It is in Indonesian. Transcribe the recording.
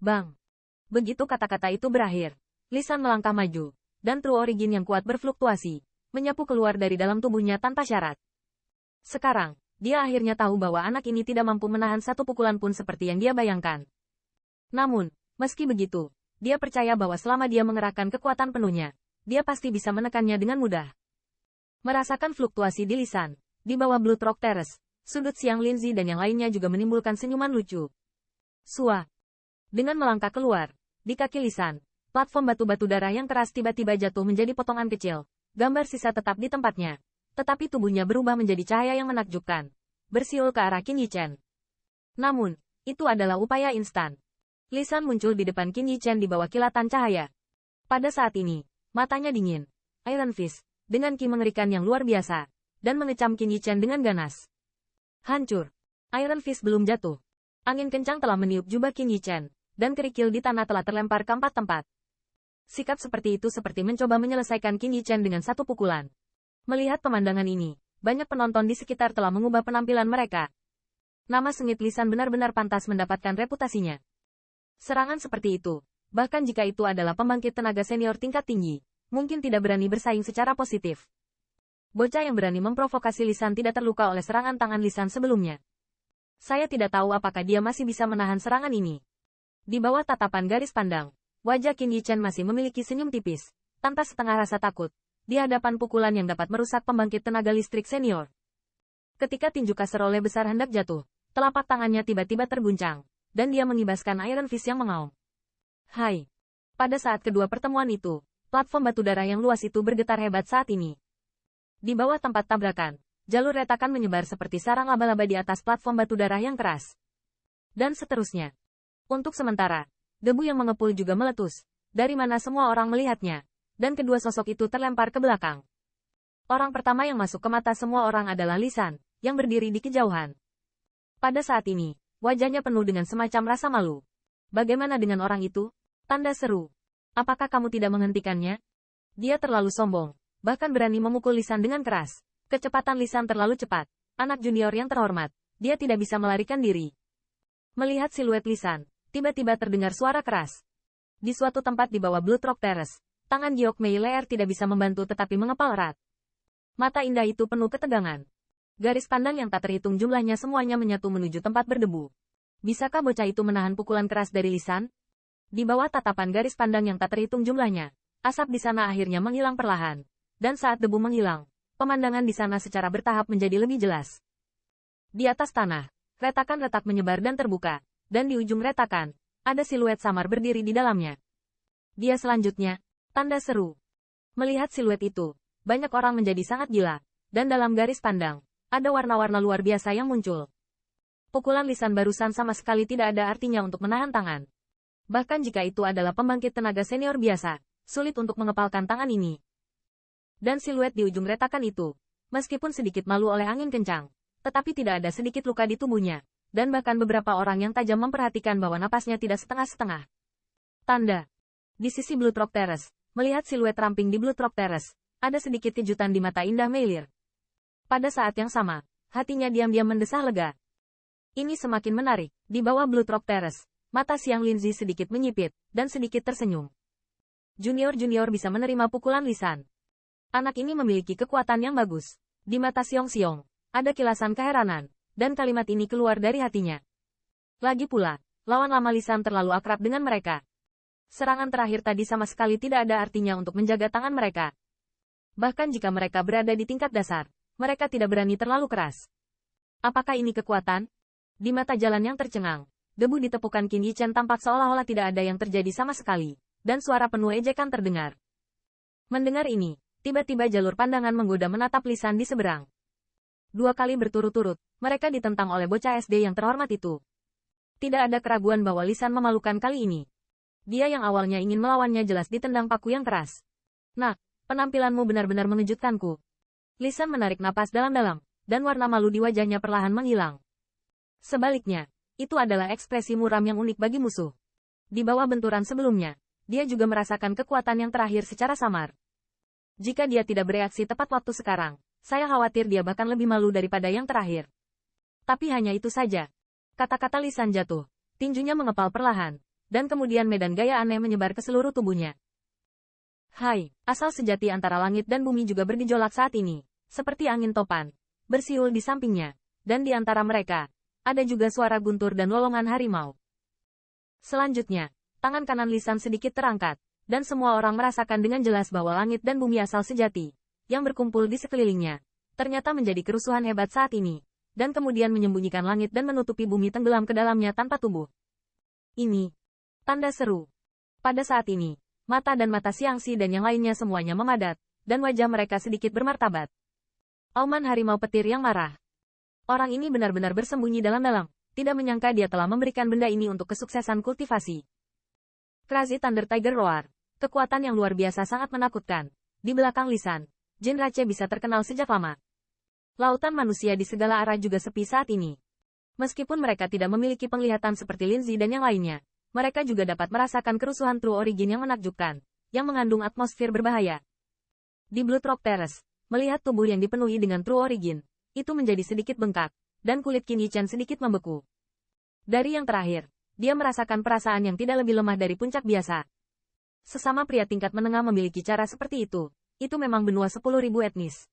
Bang! Begitu kata-kata itu berakhir, Lisan melangkah maju, dan True Origin yang kuat berfluktuasi, menyapu keluar dari dalam tubuhnya tanpa syarat. Sekarang, dia akhirnya tahu bahwa anak ini tidak mampu menahan satu pukulan pun seperti yang dia bayangkan. Namun, meski begitu, dia percaya bahwa selama dia mengerahkan kekuatan penuhnya, dia pasti bisa menekannya dengan mudah. Merasakan fluktuasi di Lisan, di bawah Blood Rock Terrace, sudut Xiang Linzi dan yang lainnya juga menimbulkan senyuman lucu. Sua. Dengan melangkah keluar, di kaki Lisan, platform batu-batu darah yang keras tiba-tiba jatuh menjadi potongan kecil. Gambar sisa tetap di tempatnya. Tetapi tubuhnya berubah menjadi cahaya yang menakjubkan. Bersiul ke arah Qin Yichen. Namun, itu adalah upaya instan. Lisan muncul di depan Qin Yichen di bawah kilatan cahaya. Pada saat ini, matanya dingin. Iron Fist, dengan ki mengerikan yang luar biasa, dan mengecam Qin Yichen dengan ganas. Hancur. Iron Fist belum jatuh. Angin kencang telah meniup jubah Qin Yichen, dan kerikil di tanah telah terlempar ke empat tempat. Sikap seperti itu seperti mencoba menyelesaikan Qin Yichen dengan satu pukulan. Melihat pemandangan ini, banyak penonton di sekitar telah mengubah penampilan mereka. Nama sengit Lisan benar-benar pantas mendapatkan reputasinya. Serangan seperti itu, bahkan jika itu adalah pembangkit tenaga senior tingkat tinggi, mungkin tidak berani bersaing secara positif. Bocah yang berani memprovokasi Lisan tidak terluka oleh serangan tangan Lisan sebelumnya. Saya tidak tahu apakah dia masih bisa menahan serangan ini. Di bawah tatapan garis pandang, wajah Qin Yichen masih memiliki senyum tipis, tanpa setengah rasa takut, di hadapan pukulan yang dapat merusak pembangkit tenaga listrik senior. Ketika tinju kaserole besar hendak jatuh, telapak tangannya tiba-tiba terguncang, dan dia mengibaskan Iron Fist yang mengaum. Hai! Pada saat kedua pertemuan itu, platform batu darah yang luas itu bergetar hebat saat ini. Di bawah tempat tabrakan, jalur retakan menyebar seperti sarang laba-laba di atas platform batu darah yang keras. Dan seterusnya. Untuk sementara, debu yang mengepul juga meletus, dari mana semua orang melihatnya, dan kedua sosok itu terlempar ke belakang. Orang pertama yang masuk ke mata semua orang adalah Lisan, yang berdiri di kejauhan. Pada saat ini, wajahnya penuh dengan semacam rasa malu. Bagaimana dengan orang itu? Tanda seru. Apakah kamu tidak menghentikannya? Dia terlalu sombong, bahkan berani memukul Lisan dengan keras. Kecepatan Lisan terlalu cepat. Anak junior yang terhormat, dia tidak bisa melarikan diri. Melihat siluet Lisan, tiba-tiba terdengar suara keras. Di suatu tempat di bawah Blood Rock Terrace, tangan Giok Mei Leer tidak bisa membantu tetapi mengepal erat. Mata indah itu penuh ketegangan. Garis pandang yang tak terhitung jumlahnya semuanya menyatu menuju tempat berdebu. Bisakah bocah itu menahan pukulan keras dari Lisan? Di bawah tatapan garis pandang yang tak terhitung jumlahnya, asap di sana akhirnya menghilang perlahan. Dan saat debu menghilang, pemandangan di sana secara bertahap menjadi lebih jelas. Di atas tanah, retakan retak menyebar dan terbuka. Dan di ujung retakan, ada siluet samar berdiri di dalamnya. Dia selanjutnya, tanda seru. Melihat siluet itu, banyak orang menjadi sangat gila, dan dalam garis pandang, ada warna-warna luar biasa yang muncul. Pukulan Lisan barusan sama sekali tidak ada artinya untuk menahan tangan. Bahkan jika itu adalah pembangkit tenaga senior biasa, sulit untuk mengepalkan tangan ini. Dan siluet di ujung retakan itu, meskipun sedikit malu oleh angin kencang, tetapi tidak ada sedikit luka di tubuhnya. Dan bahkan beberapa orang yang tajam memperhatikan bahwa napasnya tidak setengah-setengah. Tanda. Di sisi Blood Rock Terrace, melihat siluet ramping di Blood Rock Terrace, ada sedikit kejutan di mata indah Meilir. Pada saat yang sama, hatinya diam-diam mendesah lega. Ini semakin menarik. Di bawah Blood Rock Terrace, mata Xiang Linzi sedikit menyipit, dan sedikit tersenyum. Junior-junior bisa menerima pukulan Lisan. Anak ini memiliki kekuatan yang bagus. Di mata Xiong-Xiong, ada kilasan keheranan. Dan kalimat ini keluar dari hatinya. Lagi pula, lawan lama Lisan terlalu akrab dengan mereka. Serangan terakhir tadi sama sekali tidak ada artinya untuk menjaga tangan mereka. Bahkan jika mereka berada di tingkat dasar, mereka tidak berani terlalu keras. Apakah ini kekuatan? Di mata jalan yang tercengang, debu di tepukan Qin Yichen tampak seolah-olah tidak ada yang terjadi sama sekali, dan suara penuh ejekan terdengar. Mendengar ini, tiba-tiba jalur pandangan menggoda menatap Lisan di seberang. 2 kali berturut-turut, mereka ditentang oleh bocah SD yang terhormat itu. Tidak ada keraguan bahwa Lisan memalukan kali ini. Dia yang awalnya ingin melawannya jelas ditendang paku yang keras. Nah, penampilanmu benar-benar mengejutkanku. Lisan menarik napas dalam-dalam, dan warna malu di wajahnya perlahan menghilang. Sebaliknya, itu adalah ekspresi muram yang unik bagi musuh. Di bawah benturan sebelumnya, dia juga merasakan kekuatan yang terakhir secara samar. Jika dia tidak bereaksi tepat waktu sekarang, saya khawatir dia bahkan lebih malu daripada yang terakhir. Tapi hanya itu saja. Kata-kata Lisan jatuh. Tinjunya mengepal perlahan. dan kemudian medan gaya aneh menyebar ke seluruh tubuhnya. Hai, asal sejati antara langit dan bumi juga bergejolak saat ini, seperti angin topan, bersiul di sampingnya, dan di antara mereka, ada juga suara guntur dan lolongan harimau. Selanjutnya, tangan kanan Lisan sedikit terangkat, dan semua orang merasakan dengan jelas bahwa langit dan bumi asal sejati, yang berkumpul di sekelilingnya, ternyata menjadi kerusuhan hebat saat ini, dan kemudian menyembunyikan langit dan menutupi bumi tenggelam ke dalamnya tanpa tubuh. Ini tanda seru. Pada saat ini, mata dan mata Xiangxi dan yang lainnya semuanya memadat, dan wajah mereka sedikit bermartabat. Auman harimau petir yang marah. Orang ini benar-benar bersembunyi dalam-dalam, tidak menyangka dia telah memberikan benda ini untuk kesuksesan kultivasi. Crazy Thunder Tiger Roar. Kekuatan yang luar biasa sangat menakutkan. Di belakang Lisan, Jin Rache bisa terkenal sejak lama. Lautan manusia di segala arah juga sepi saat ini. Meskipun mereka tidak memiliki penglihatan seperti Linzi dan yang lainnya, mereka juga dapat merasakan kerusuhan True Origin yang menakjubkan, yang mengandung atmosfer berbahaya. Di Blood Rock Terrace, melihat tubuh yang dipenuhi dengan True Origin, itu menjadi sedikit bengkak, dan kulit Qin Yichan sedikit membeku. Dari yang terakhir, dia merasakan perasaan yang tidak lebih lemah dari puncak biasa. Sesama pria tingkat menengah memiliki cara seperti itu memang benua 10.000 etnis.